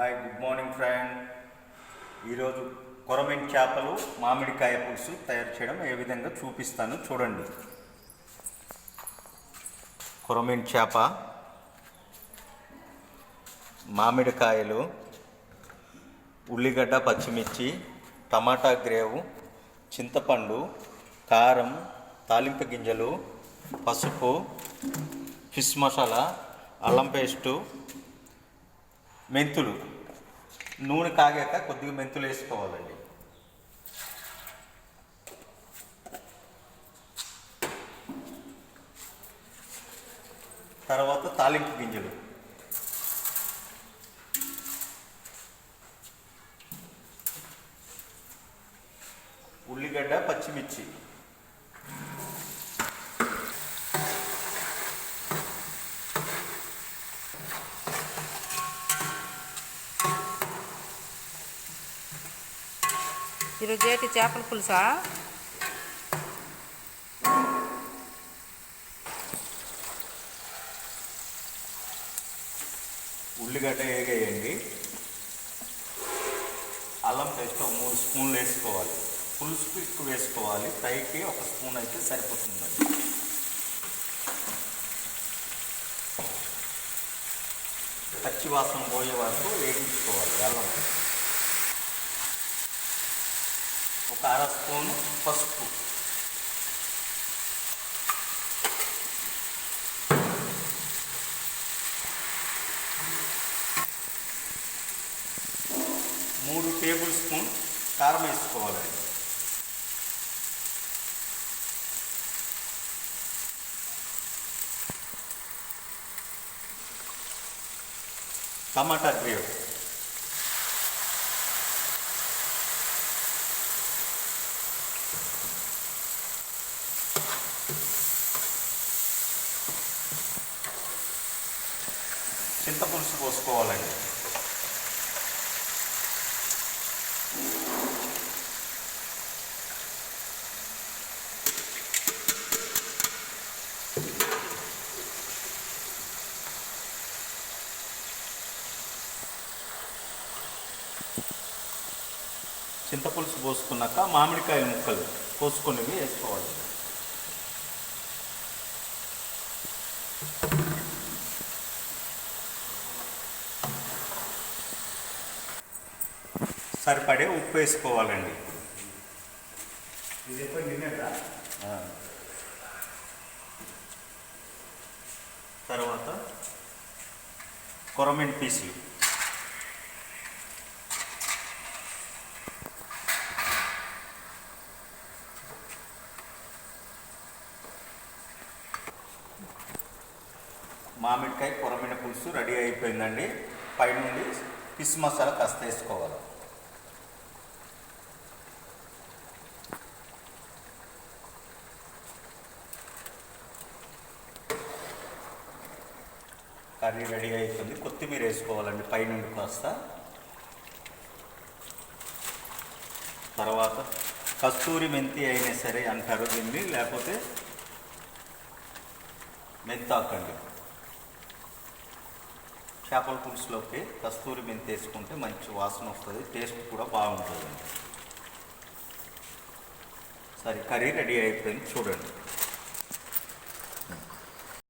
Hi, good morning friend. ఈరోజు కొరమీన్ చేపలు మామిడికాయ పులుసు తయారు చేయడం ఏ విధంగా చూపిస్తాను చూడండి. కొరమీన్ చేప, మామిడికాయలు, ఉల్లిగడ్డ, పచ్చిమిర్చి, టమాటా గ్రేవు, చింతపండు, కారం, తాలింపు గింజలు, పసుపు, ఫిష్ మసాలా, అల్లం పేస్టు, మెంతులు. నూనె కాగాక కొద్దిగా మెంతులు వేసుకోవాలండి. తర్వాత తాలింపు గింజలు, ఉల్లిగడ్డ, పచ్చిమిర్చి, ఈరోజు ఏంటి చేపల పులుసా? ఉల్లిగడ్డ వేగేయండి. అల్లం పేస్ట్ 3 స్పూన్లు వేసుకోవాలి. పులుసుకు ఎక్కువ వేసుకోవాలి, ఫ్రైకి 1 స్పూన్ అయితే సరిపోతుందండి. పచ్చి వాసన పోయే వరకు వేగించుకోవాలి. అల్లం, 1/2 స్పూను పసుపు, మూడు టేబుల్ స్పూన్ కారం వేసుకోవాలండి. టమాటా గ్రేవ్, చింతపులుసు పోసుకోవాలండి. చింతపులుసు పోసుకున్నాక మామిడికాయ ముక్కలు కోసుకునేవి వేసుకోవాలి. సరిపడే ఉప్పు వేసుకోవాలండి. తర్వాత కొరమీన్ పీసులు, మామిడికాయ కొరమీన పులుసు రెడీ అయిపోయిందండి. పైనుండి ఫిష్ మసాలా కాస్త వేసుకోవాలి. కర్రీ రెడీ అయిపోయింది. కొత్తిమీర వేసుకోవాలండి పైనుండి కాస్త. తర్వాత కస్తూరి మెంతి అయినా సరే అంటారు దీన్ని, లేకపోతే మెంతాకండి. చేపల పులుసులోకి కస్తూరి మెంతి వేసుకుంటే మంచి వాసన వస్తుంది, టేస్ట్ కూడా బాగుంటుందండి. సరే, కర్రీ రెడీ అయిపోయింది చూడండి.